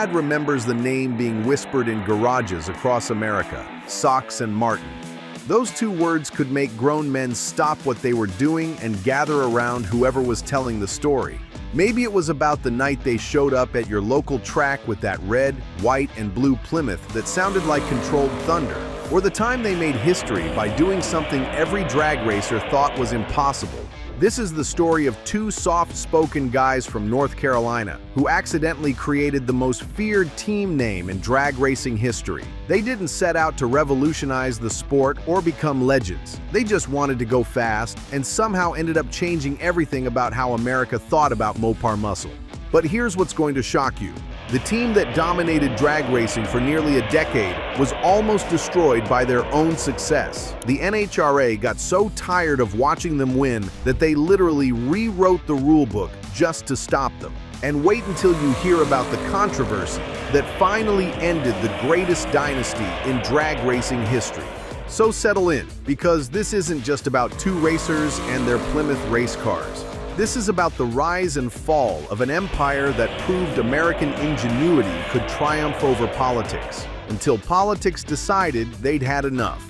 Dad remembers the name being whispered in garages across America, Sox Martin. Those two words could make grown men stop what they were doing and gather around whoever was telling the story. Maybe it was about the night they showed up at your local track with that red, white, and blue Plymouth that sounded like controlled thunder, or the time they made history by doing something every drag racer thought was impossible. This is the story of two soft-spoken guys from North Carolina who accidentally created the most feared team name in drag racing history. They didn't set out to revolutionize the sport or become legends. They just wanted to go fast and somehow ended up changing everything about how America thought about Mopar muscle. But here's what's going to shock you. The team that dominated drag racing for nearly a decade was almost destroyed by their own success. The NHRA got so tired of watching them win that they literally rewrote the rulebook just to stop them. And wait until you hear about the controversy that finally ended the greatest dynasty in drag racing history. So settle in, because this isn't just about two racers and their Plymouth race cars. This is about the rise and fall of an empire that proved American ingenuity could triumph over politics, until politics decided they'd had enough.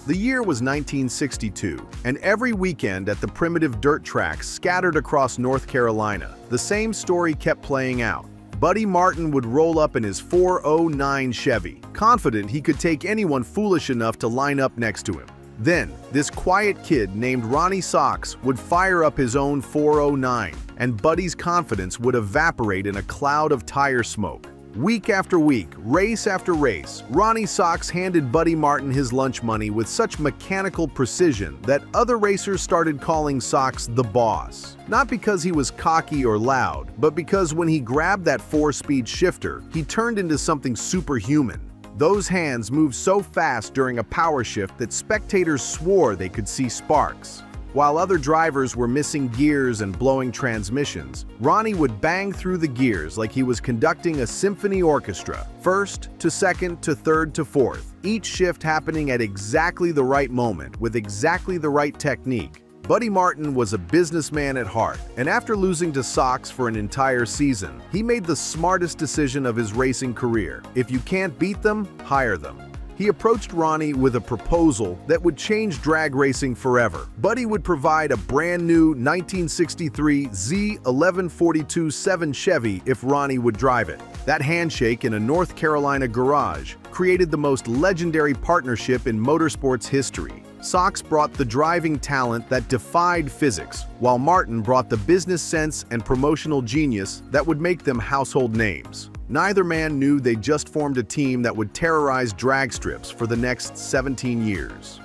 The year was 1962, and every weekend at the primitive dirt tracks scattered across North Carolina, the same story kept playing out. Buddy Martin would roll up in his 409 Chevy, confident he could take anyone foolish enough to line up next to him. Then, this quiet kid named Ronnie Sox would fire up his own 409, and Buddy's confidence would evaporate in a cloud of tire smoke. Week after week, race after race, Ronnie Sox handed Buddy Martin his lunch money with such mechanical precision that other racers started calling Sox the boss. Not because he was cocky or loud, but because when he grabbed that 4-speed shifter, he turned into something superhuman. Those hands moved so fast during a power shift that spectators swore they could see sparks. While other drivers were missing gears and blowing transmissions, Ronnie would bang through the gears like he was conducting a symphony orchestra, first to second to third to fourth, each shift happening at exactly the right moment with exactly the right technique. Buddy Martin was a businessman at heart, and after losing to Sox for an entire season, he made the smartest decision of his racing career. If you can't beat them, hire them. He approached Ronnie with a proposal that would change drag racing forever. Buddy would provide a brand new 1963 Z1142-7 Chevy if Ronnie would drive it. That handshake in a North Carolina garage created the most legendary partnership in motorsports history. Sox brought the driving talent that defied physics, while Martin brought the business sense and promotional genius that would make them household names. Neither man knew they just formed a team that would terrorize drag strips for the next 17 years.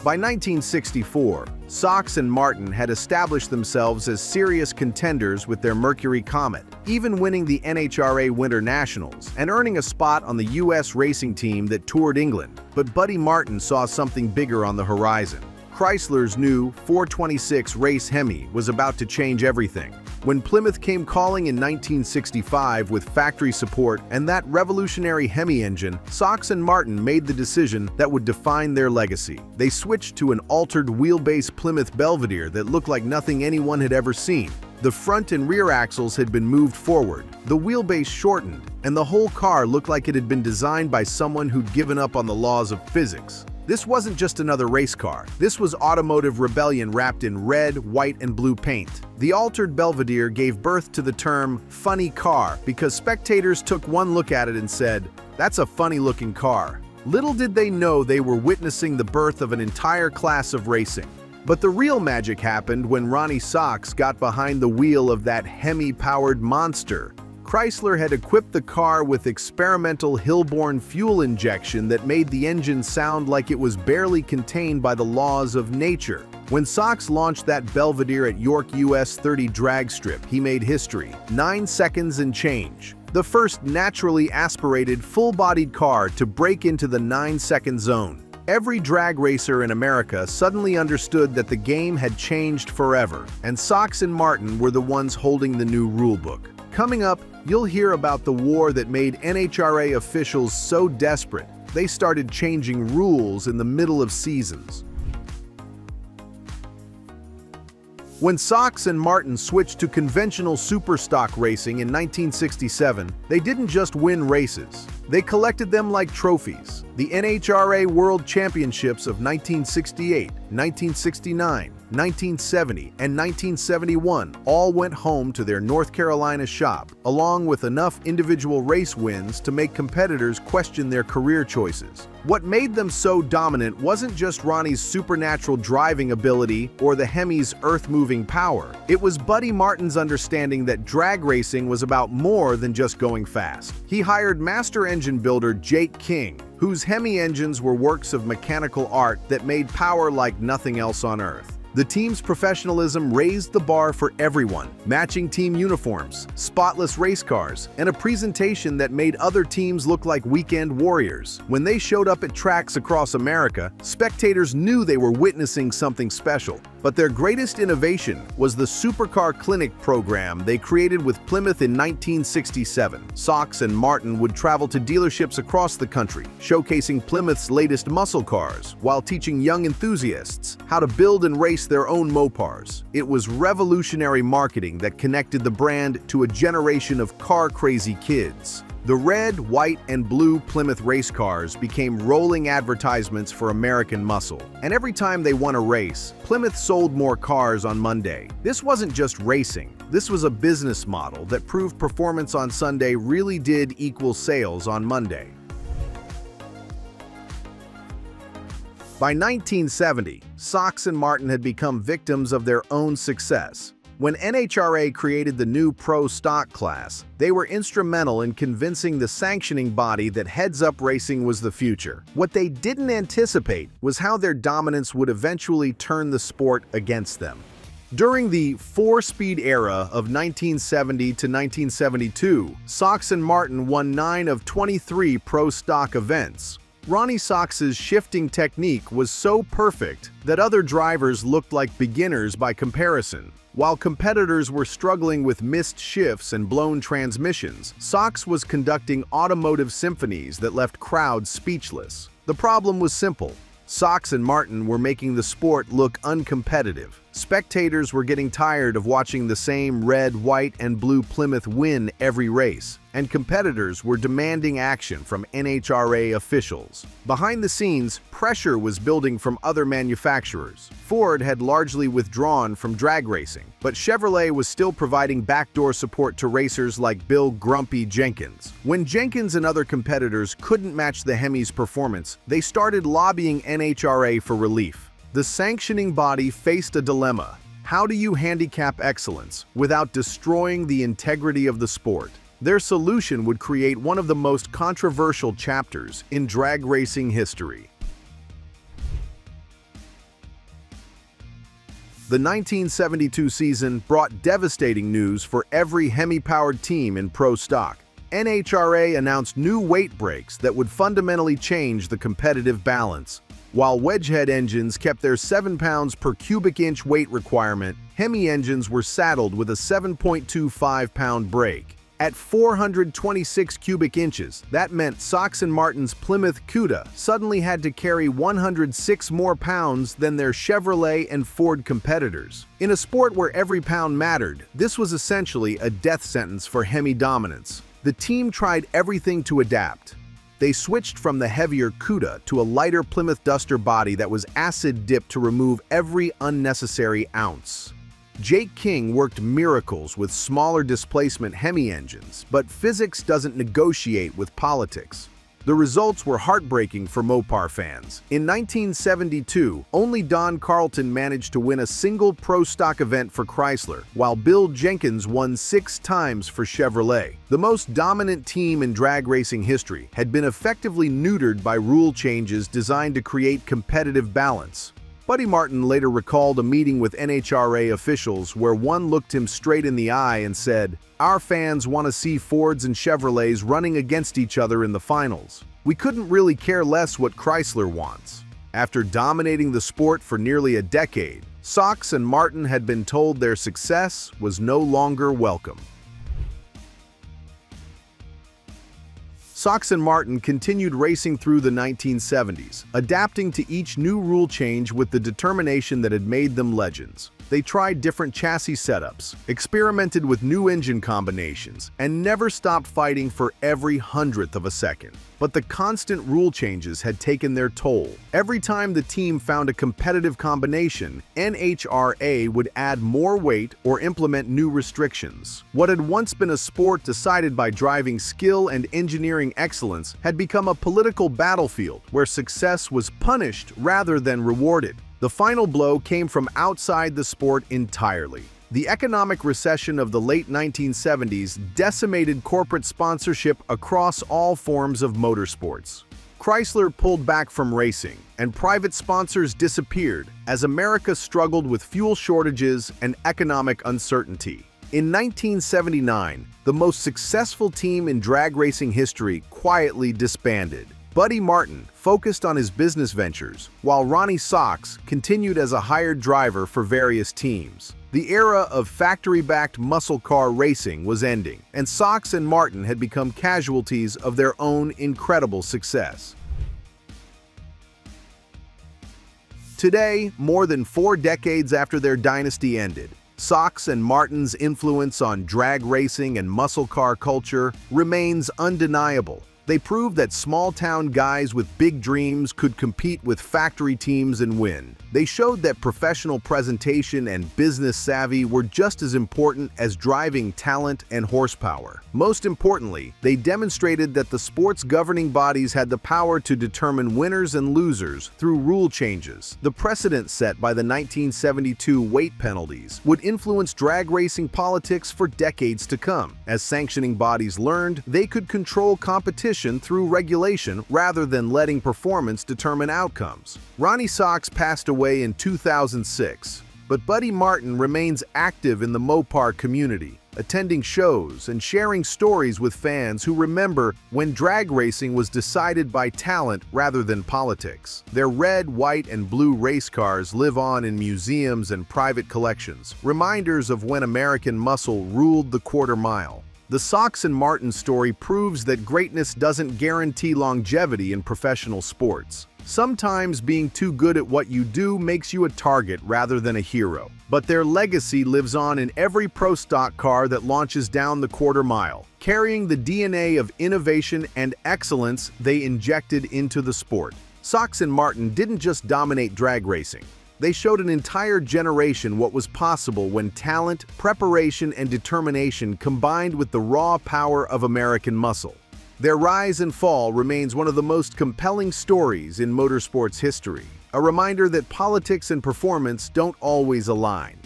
By 1964, Sox Martin had established themselves as serious contenders with their Mercury Comet, even winning the NHRA Winter Nationals and earning a spot on the U.S. racing team that toured England. But Buddy Martin saw something bigger on the horizon. Chrysler's new 426 race Hemi was about to change everything. When Plymouth came calling in 1965 with factory support and that revolutionary Hemi engine, Sox Martin made the decision that would define their legacy. They switched to an altered wheelbase Plymouth Belvedere that looked like nothing anyone had ever seen. The front and rear axles had been moved forward, the wheelbase shortened, and the whole car looked like it had been designed by someone who'd given up on the laws of physics. This wasn't just another race car. This was automotive rebellion wrapped in red, white, and blue paint. The altered Belvedere gave birth to the term funny car because spectators took one look at it and said, "That's a funny-looking car." Little did they know they were witnessing the birth of an entire class of racing. But the real magic happened when Ronnie Sox got behind the wheel of that Hemi-powered monster. Chrysler had equipped the car with experimental Hillborn fuel injection that made the engine sound like it was barely contained by the laws of nature. When Sox launched that Belvedere at York US 30 drag strip, he made history. 9 seconds and change. The first naturally aspirated, full-bodied car to break into the 9-second zone. Every drag racer in America suddenly understood that the game had changed forever, and Sox Martin were the ones holding the new rulebook. Coming up, you'll hear about the war that made NHRA officials so desperate, they started changing rules in the middle of seasons. When Sox and Martin switched to conventional superstock racing in 1967, they didn't just win races. They collected them like trophies. The NHRA World Championships of 1968, 1969, 1970, and 1971 all went home to their North Carolina shop, along with enough individual race wins to make competitors question their career choices. What made them so dominant wasn't just Ronnie's supernatural driving ability or the Hemi's earth-moving power. It was Buddy Martin's understanding that drag racing was about more than just going fast. He hired master engine builder Jake King, whose Hemi engines were works of mechanical art that made power like nothing else on Earth. The team's professionalism raised the bar for everyone, matching team uniforms, spotless race cars, and a presentation that made other teams look like weekend warriors. When they showed up at tracks across America, spectators knew they were witnessing something special. But their greatest innovation was the Supercar Clinic program they created with Plymouth in 1967. Sox and Martin would travel to dealerships across the country, showcasing Plymouth's latest muscle cars, while teaching young enthusiasts how to build and race their own Mopars. It was revolutionary marketing that connected the brand to a generation of car-crazy kids. The red, white, and blue Plymouth race cars became rolling advertisements for American muscle. And every time they won a race, Plymouth sold more cars on Monday. This wasn't just racing. This was a business model that proved performance on Sunday really did equal sales on Monday. By 1970, Sox and Martin had become victims of their own success. When NHRA created the new Pro Stock class, they were instrumental in convincing the sanctioning body that heads-up racing was the future. What they didn't anticipate was how their dominance would eventually turn the sport against them. During the four-speed era of 1970 to 1972, Sox and Martin won 9 of 23 Pro Stock events. Ronnie Sox's shifting technique was so perfect that other drivers looked like beginners by comparison. While competitors were struggling with missed shifts and blown transmissions, Sox was conducting automotive symphonies that left crowds speechless. The problem was simple. Sox and Martin were making the sport look uncompetitive. Spectators were getting tired of watching the same red, white, and blue Plymouth win every race, and competitors were demanding action from NHRA officials. Behind the scenes, pressure was building from other manufacturers. Ford had largely withdrawn from drag racing, but Chevrolet was still providing backdoor support to racers like Bill "Grumpy" Jenkins. When Jenkins and other competitors couldn't match the Hemi's performance, they started lobbying NHRA for relief. The sanctioning body faced a dilemma. How do you handicap excellence without destroying the integrity of the sport? Their solution would create one of the most controversial chapters in drag racing history. The 1972 season brought devastating news for every Hemi-powered team in Pro Stock. NHRA announced new weight breaks that would fundamentally change the competitive balance. While wedgehead engines kept their 7 pounds per cubic inch weight requirement, Hemi engines were saddled with a 7.25-pound brake. At 426 cubic inches, that meant Sox and Martin's Plymouth Cuda suddenly had to carry 106 more pounds than their Chevrolet and Ford competitors. In a sport where every pound mattered, this was essentially a death sentence for Hemi dominance. The team tried everything to adapt. They switched from the heavier Cuda to a lighter Plymouth Duster body that was acid-dipped to remove every unnecessary ounce. Jake King worked miracles with smaller displacement Hemi engines, but physics doesn't negotiate with politics. The results were heartbreaking for Mopar fans. In 1972, only Don Carlton managed to win a single Pro Stock event for Chrysler, while Bill Jenkins won 6 times for Chevrolet. The most dominant team in drag racing history had been effectively neutered by rule changes designed to create competitive balance. Buddy Martin later recalled a meeting with NHRA officials where one looked him straight in the eye and said, "Our fans want to see Fords and Chevrolets running against each other in the finals. We couldn't really care less what Chrysler wants." After dominating the sport for nearly a decade, Sox and Martin had been told their success was no longer welcome. Sox and Martin continued racing through the 1970s, adapting to each new rule change with the determination that had made them legends. They tried different chassis setups, experimented with new engine combinations, and never stopped fighting for every hundredth of a second. But the constant rule changes had taken their toll. Every time the team found a competitive combination, NHRA would add more weight or implement new restrictions. What had once been a sport decided by driving skill and engineering excellence had become a political battlefield where success was punished rather than rewarded. The final blow came from outside the sport entirely. The economic recession of the late 1970s decimated corporate sponsorship across all forms of motorsports. Chrysler pulled back from racing, and private sponsors disappeared as America struggled with fuel shortages and economic uncertainty. In 1979, the most successful team in drag racing history quietly disbanded. Buddy Martin focused on his business ventures, while Ronnie Sox continued as a hired driver for various teams. The era of factory-backed muscle car racing was ending, and Sox and Martin had become casualties of their own incredible success. Today, more than 4 decades after their dynasty ended, Sox and Martin's influence on drag racing and muscle car culture remains undeniable. They proved that small-town guys with big dreams could compete with factory teams and win. They showed that professional presentation and business savvy were just as important as driving talent and horsepower. Most importantly, they demonstrated that the sport's governing bodies had the power to determine winners and losers through rule changes. The precedent set by the 1972 weight penalties would influence drag racing politics for decades to come. As sanctioning bodies learned, they could control competition through regulation rather than letting performance determine outcomes. Ronnie Sox passed away in 2006, but Buddy Martin remains active in the Mopar community, attending shows and sharing stories with fans who remember when drag racing was decided by talent rather than politics. Their red, white, and blue race cars live on in museums and private collections, reminders of when American muscle ruled the quarter mile. The Sox and Martin story proves that greatness doesn't guarantee longevity in professional sports. Sometimes being too good at what you do makes you a target rather than a hero. But their legacy lives on in every pro stock car that launches down the quarter mile, carrying the DNA of innovation and excellence they injected into the sport. Sox and Martin didn't just dominate drag racing. They showed an entire generation what was possible when talent, preparation, and determination combined with the raw power of American muscle. Their rise and fall remains one of the most compelling stories in motorsports history, a reminder that politics and performance don't always align.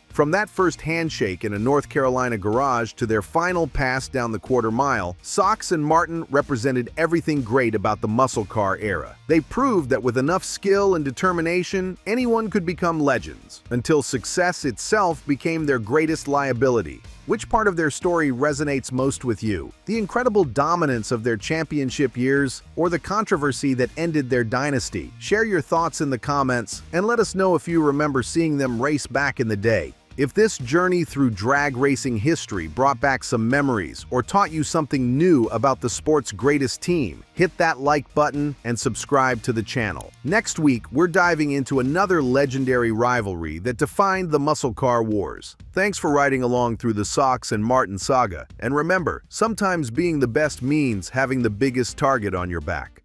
From that first handshake in a North Carolina garage to their final pass down the quarter mile, Sox and Martin represented everything great about the muscle car era. They proved that with enough skill and determination, anyone could become legends, until success itself became their greatest liability. Which part of their story resonates most with you? The incredible dominance of their championship years, or the controversy that ended their dynasty? Share your thoughts in the comments, and let us know if you remember seeing them race back in the day. If this journey through drag racing history brought back some memories or taught you something new about the sport's greatest team, hit that like button and subscribe to the channel. Next week, we're diving into another legendary rivalry that defined the muscle car wars. Thanks for riding along through the Sox and Martin saga, and remember, sometimes being the best means having the biggest target on your back.